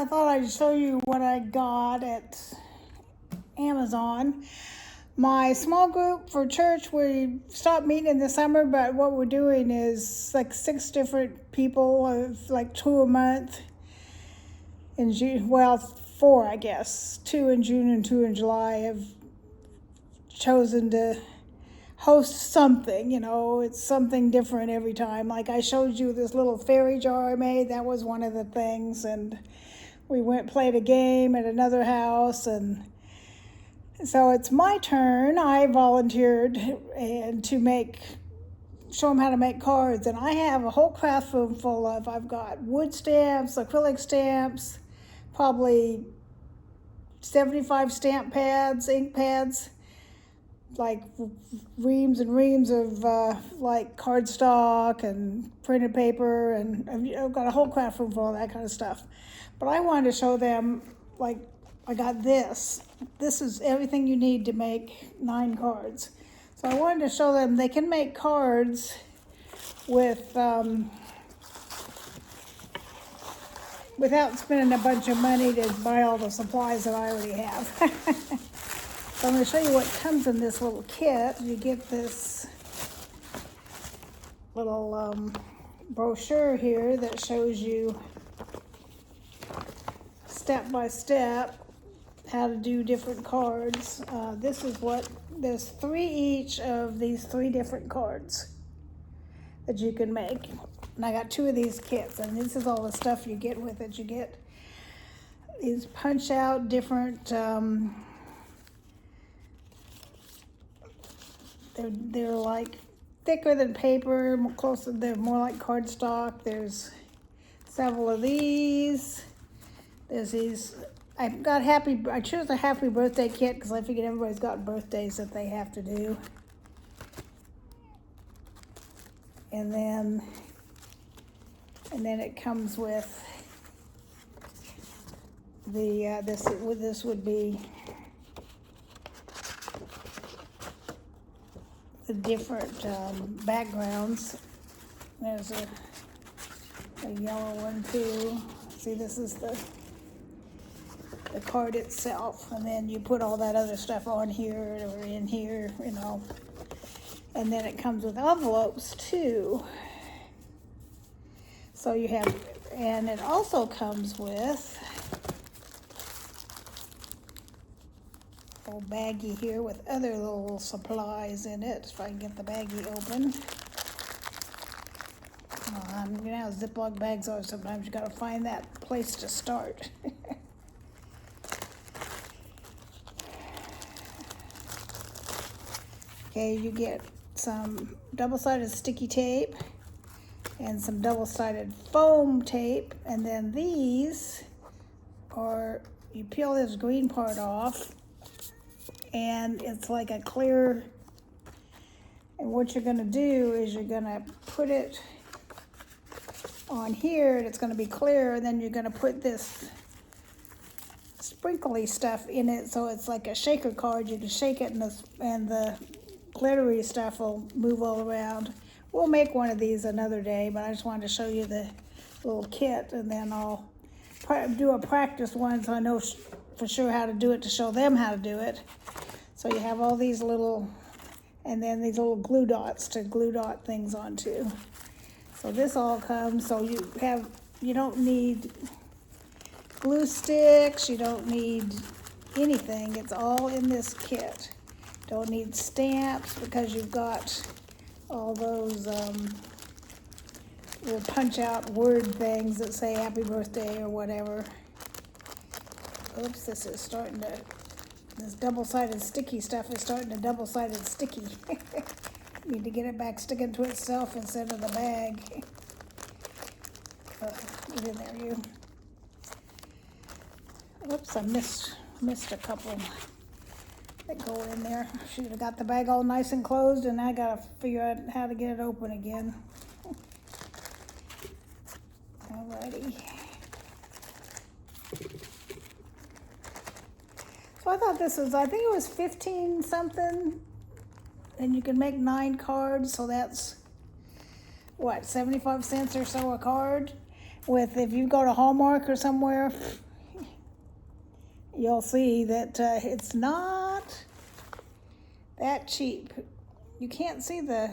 I thought I'd show you what I got at Amazon. My small group for church, we stopped meeting in the summer, but what we're doing is like 6 different people, of like 2 a month in June. Well, 4, I guess. 2 in June and 2 in July have chosen to host something. It's something different every time. Like I showed you this little fairy jar I made. That was one of the things. And we played a game at another house, and so it's my turn. I volunteered and show them how to make cards, and I have a whole craft room full of. I've got wood stamps, acrylic stamps, probably 75 stamp pads, ink pads, like reams and reams of like cardstock and printed paper, and I've got a whole craft room full of that kind of stuff. But I wanted to show them, like, I got this. This is everything you need to make 9 cards. So I wanted to show them they can make cards with without spending a bunch of money to buy all the supplies that I already have. So I'm going to show you what comes in this little kit. You get this little brochure here that shows you step by step how to do different cards. There's 3 each of these 3 different cards that you can make. And I got 2 of these kits, and this is all the stuff you get with it. You get these punch out different, they're like thicker than paper, they're more like cardstock. There's several of these. There's these. I chose a happy birthday kit because I figured everybody's got birthdays that they have to do. And then it comes with the this would be the different backgrounds. There's a yellow one too. See, this is the card itself, and then you put all that other stuff on here or in here, and then it comes with envelopes too. So you have, and it also comes with a little baggie here with other little supplies in it. If I can get the baggie open. You know how Ziploc bags are, sometimes you gotta find that place to start. Okay, you get some double-sided sticky tape and some double-sided foam tape, and then these are, you peel this green part off, and it's like a clear, and what you're gonna do is you're gonna put it on here, and it's gonna be clear, and then you're gonna put this sprinkly stuff in it, so it's like a shaker card. You can shake it, and the glittery stuff will move all around. We'll make one of these another day, but I just wanted to show you the little kit, and then I'll do a practice one so I know for sure how to do it, to show them how to do it. So you have all these little, and then these little glue dots to glue dot things onto. So this all comes, so you don't need glue sticks, you don't need anything. It's all in this kit. Don't need stamps because you've got all those little punch out word things that say happy birthday or whatever. Oops, this double-sided sticky stuff is starting to double-sided sticky. Need to get it back sticking to itself instead of the bag. Get in there, you. Oops, I missed a couple that go in there. Should have got the bag all nice and closed, and I gotta figure out how to get it open again. Alrighty. So I thought I think it was 15 something, and you can make 9 cards, so that's what, 75 cents or so a card. If you go to Hallmark or somewhere, you'll see that it's not that cheap. You can't see the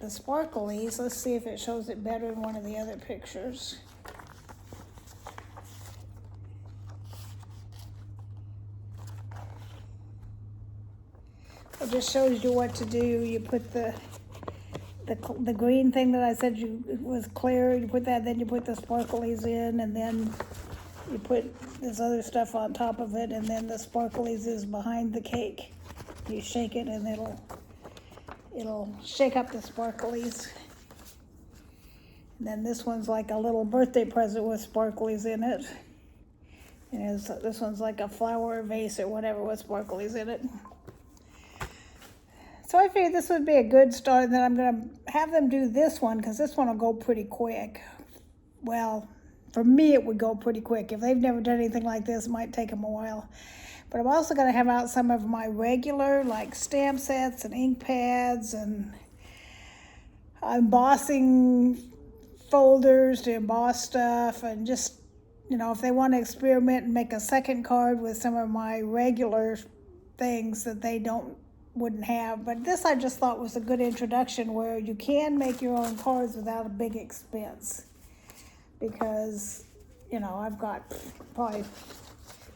sparklies. Let's see if it shows it better in one of the other pictures. It just shows you what to do. You put the green thing that I said was clear, you put that, then you put the sparklies in, and then you put this other stuff on top of it, and then the sparklies is behind the cake. You shake it and it'll shake up the sparklies. And then this one's like a little birthday present with sparklies in it. And this one's like a flower vase or whatever with sparklies in it. So I figured this would be a good start, and then I'm going to have them do this one because this one will go pretty quick. Well, for me it would go pretty quick. If they've never done anything like this, it might take them a while. But I'm also going to have out some of my regular, like stamp sets and ink pads and embossing folders to emboss stuff, and just, you know, if they want to experiment and make a second card with some of my regular things that they wouldn't have. But this I just thought was a good introduction where you can make your own cards without a big expense, because, you know, I've got probably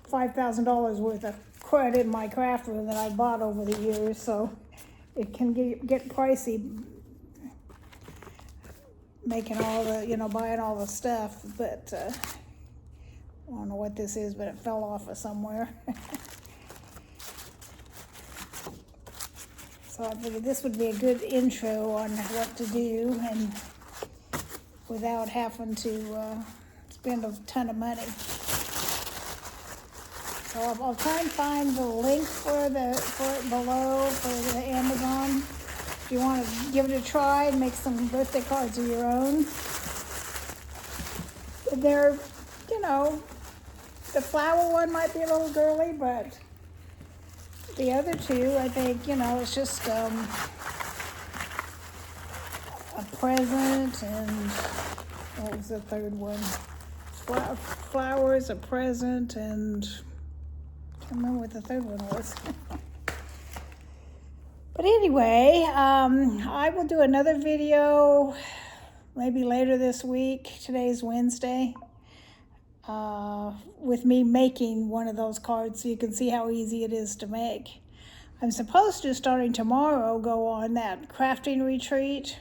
$5,000 worth of credit in my craft room that I bought over the years, so it can get pricey making all the, you know, buying all the stuff. But I don't know what this is, but it fell off of somewhere. So I figured this would be a good intro on what to do, and without having to spend a ton of money. So I'll try and find the link for it below for the Amazon. If you want to give it a try and make some birthday cards of your own. They're, you know, the flower one might be a little girly, but the other two, I think, you know, it's just a present, and what was the third one? Flowers, a present, and I can't remember what the third one was. But anyway, I will do another video maybe later this week. Today's Wednesday. With me making one of those cards so you can see how easy it is to make. I'm supposed to, starting tomorrow, go on that crafting retreat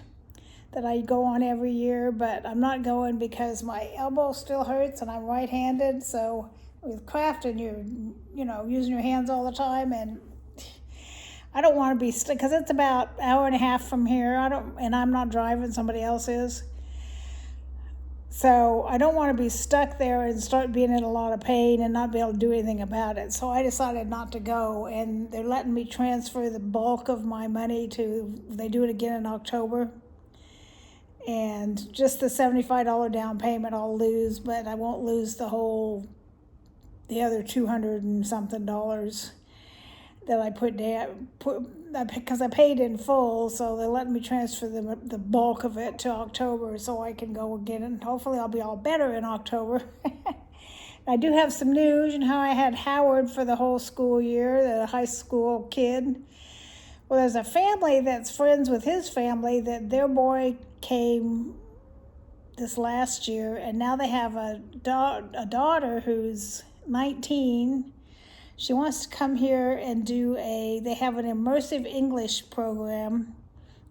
that I go on every year, but I'm not going because my elbow still hurts and I'm right-handed. So with crafting, you're, you know, using your hands all the time, and I don't want to be stuck because it's about an hour and a half from here. And I'm not driving, somebody else is. So I don't want to be stuck there and start being in a lot of pain and not be able to do anything about it. So I decided not to go, and they're letting me transfer the bulk of my money they do it again in October. And just the $75 down payment I'll lose, but I won't lose the other $200 and something that I put down, because I paid in full, so they're letting me transfer the bulk of it to October so I can go again, and hopefully I'll be all better in October. I do have some news. You know how I had Howard for the whole school year, the high school kid? Well, there's a family that's friends with his family that their boy came this last year, and now they have a daughter who's 19. She wants to come here and they have an immersive English program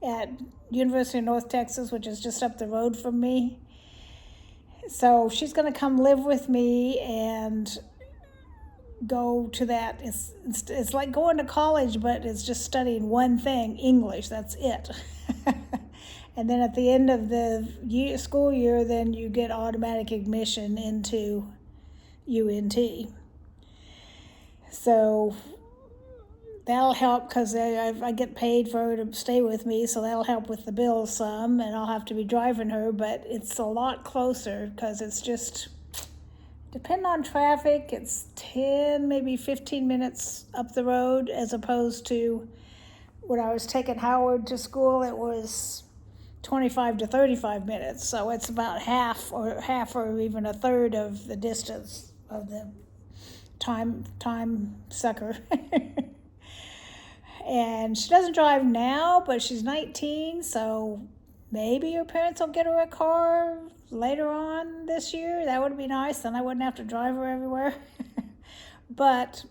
at University of North Texas, which is just up the road from me. So she's going to come live with me and go to that. It's like going to college, but it's just studying one thing, English. That's it. And then at the end of the school year, then you get automatic admission into UNT. So that'll help because I get paid for her to stay with me, so that'll help with the bills some, and I'll have to be driving her, but it's a lot closer because it's just, depending on traffic, it's 10, maybe 15 minutes up the road, as opposed to when I was taking Howard to school, it was 25 to 35 minutes. So it's about half or even a third of the distance of the time sucker. And she doesn't drive now, but she's 19, so maybe her parents will get her a car later on this year. That would be nice. Then I wouldn't have to drive her everywhere. But,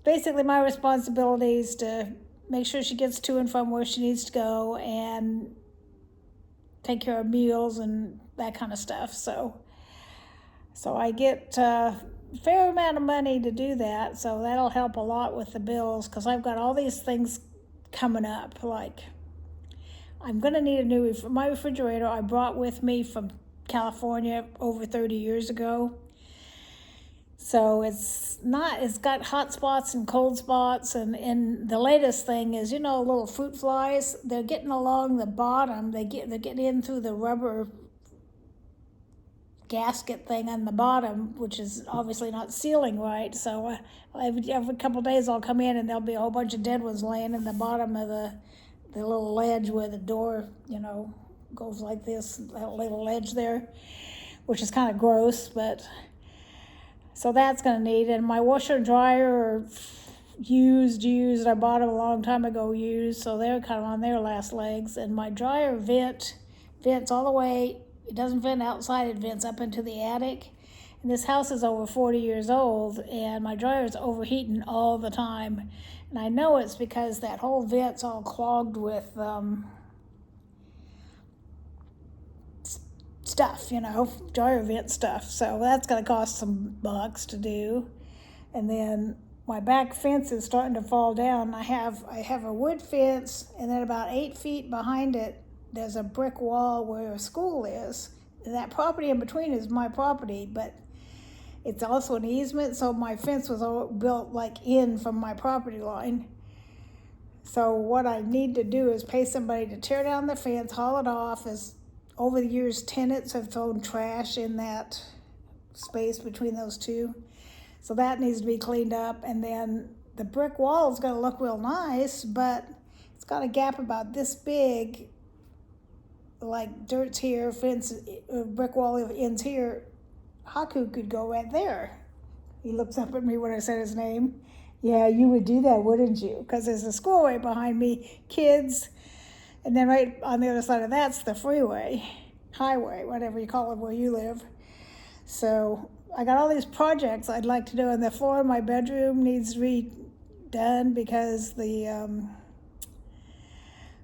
basically my responsibility is to make sure she gets to and from where she needs to go and take care of meals and that kind of stuff. So I get fair amount of money to do that, so that'll help a lot with the bills, because I've got all these things coming up. Like, I'm going to need a new my refrigerator I brought with me from California over 30 years ago. So it's got hot spots and cold spots, and the latest thing is, little fruit flies, they're getting along the bottom. They're getting in through the rubber gasket thing on the bottom, which is obviously not sealing right. So every couple of days I'll come in and there'll be a whole bunch of dead ones laying in the bottom of the little ledge where the door, goes like this, that little ledge there, which is kind of gross, but so that's going to need. And my washer and dryer are used. I bought them a long time ago used, so they're kind of on their last legs. And my dryer vents all the way. It doesn't vent outside, it vents up into the attic. And this house is over 40 years old, and my dryer is overheating all the time. And I know it's because that whole vent's all clogged with stuff, dryer vent stuff. So that's going to cost some bucks to do. And then my back fence is starting to fall down. I have a wood fence, and then about 8 feet behind it, there's a brick wall where a school is. And that property in between is my property, but it's also an easement, so my fence was all built in from my property line. So what I need to do is pay somebody to tear down the fence, haul it off, as over the years tenants have thrown trash in that space between those two. So that needs to be cleaned up, and then the brick wall is going to look real nice, but it's got a gap about this big. Like dirt's here, fence, brick wall ends here. Haku could go right there. He looks up at me when I said his name. Yeah, you would do that, wouldn't you? Because there's a school right behind me, kids, and then right on the other side of that's the highway, whatever you call it where you live. So I got all these projects I'd like to do, and the floor in my bedroom needs redone because the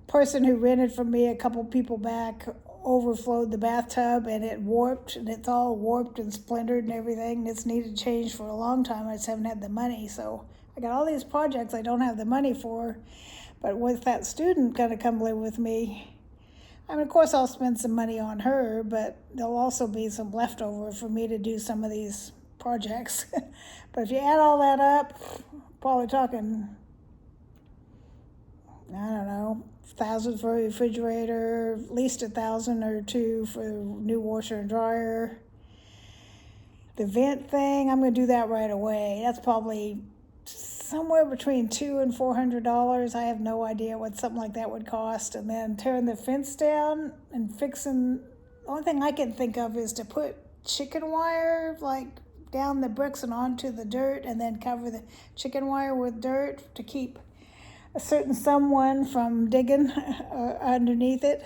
person who rented from me a couple people back overflowed the bathtub, and it warped, and it's all warped and splintered and everything. It's needed changed for a long time. I just haven't had the money. So I got all these projects I don't have the money for, but with that student going to come live with me, of course I'll spend some money on her, but there'll also be some leftover for me to do some of these projects. But if you add all that up, probably talking, I don't know, $1,000 for a refrigerator, at least $1,000 or $2,000 for a new washer and dryer. The vent thing, I'm going to do that right away. That's probably somewhere between $200 and $400. I have no idea what something like that would cost. And then tearing the fence down and fixing, the only thing I can think of is to put chicken wire down the bricks and onto the dirt, and then cover the chicken wire with dirt to keep a certain someone from digging underneath it.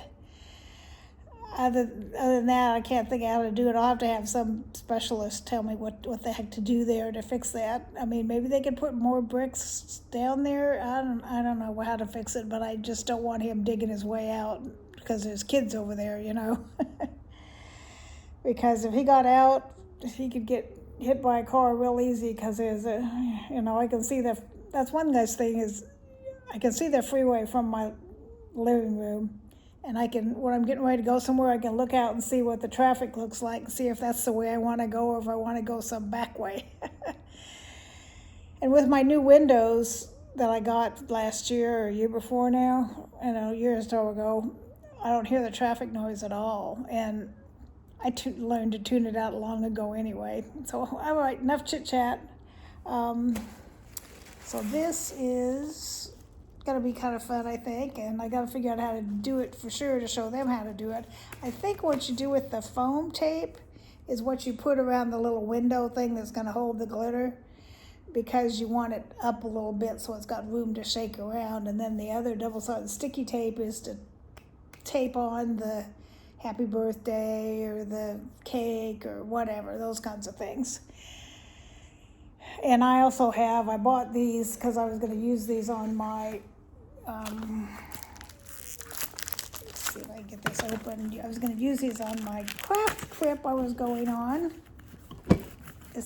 Other than that, I can't think of how to do it. I'll have to have some specialist tell me what the heck to do there to fix that. Maybe they could put more bricks down there. I don't know how to fix it, but I just don't want him digging his way out because there's kids over there, Because if he got out, he could get hit by a car real easy because there's I can see that's one guy's thing is I can see the freeway from my living room, and when I'm getting ready to go somewhere, I can look out and see what the traffic looks like and see if that's the way I want to go or if I want to go some back way. And with my new windows that I got last year or year before now, a year or so ago, I don't hear the traffic noise at all. And I learned to tune it out long ago anyway. So, all right, enough chit-chat. So this is gonna be kind of fun, I think, and I gotta figure out how to do it for sure to show them how to do it. I think what you do with the foam tape is what you put around the little window thing that's gonna hold the glitter, because you want it up a little bit so it's got room to shake around. And then the other double-sided sticky tape is to tape on the happy birthday or the cake or whatever, those kinds of things. And I also I bought these because I was going to use these on my, let's see if I can get this open. I was going to use these on my craft trip I was going on. I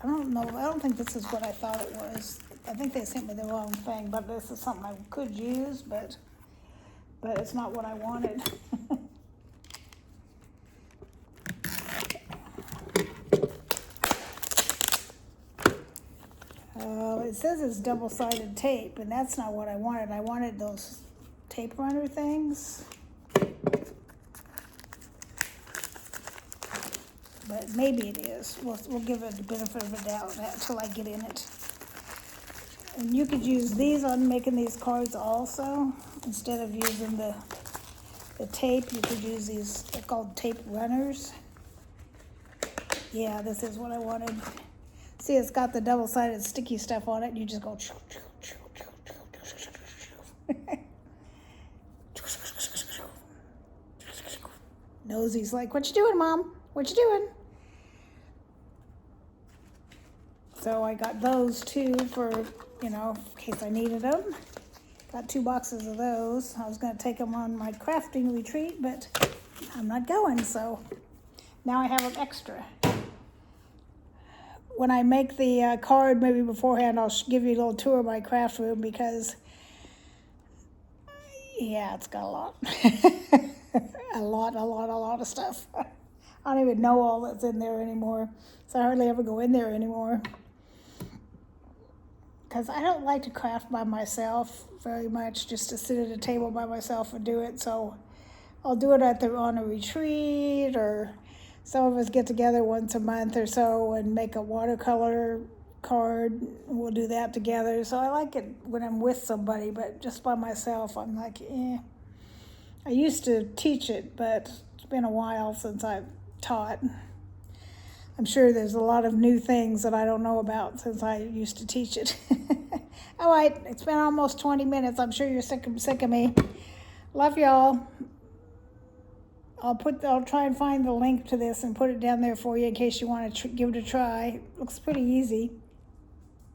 don't think this is what I thought it was. I think they sent me the wrong thing, but this is something I could use, but it's not what I wanted. It says it's double-sided tape, and that's not what I wanted. I wanted those tape runner things. But maybe it is. We'll give it the benefit of the doubt until I get in it. And you could use these on making these cards also. Instead of using the tape, you could use these. They're called tape runners. Yeah, this is what I wanted. See, it's got the double-sided sticky stuff on it, and you just go. Nosy's like, "What you doing, Mom? What you doing?" So I got those too for, in case I needed them. Got 2 boxes of those. I was going to take them on my crafting retreat, but I'm not going, so now I have them extra. When I make the card, maybe beforehand, I'll give you a little tour of my craft room because, yeah, it's got a lot. a lot of stuff. I don't even know all that's in there anymore, so I hardly ever go in there anymore. Because I don't like to craft by myself very much, just to sit at a table by myself and do it. So I'll do it on a retreat, or some of us get together once a month or so and make a watercolor card. We'll do that together. So I like it when I'm with somebody, but just by myself, I'm like, eh. I used to teach it, but it's been a while since I've taught. I'm sure there's a lot of new things that I don't know about since I used to teach it. All right, it's been almost 20 minutes. I'm sure you're sick of me. Love y'all. I'll try and find the link to this and put it down there for you in case you want to give it a try. Looks pretty easy.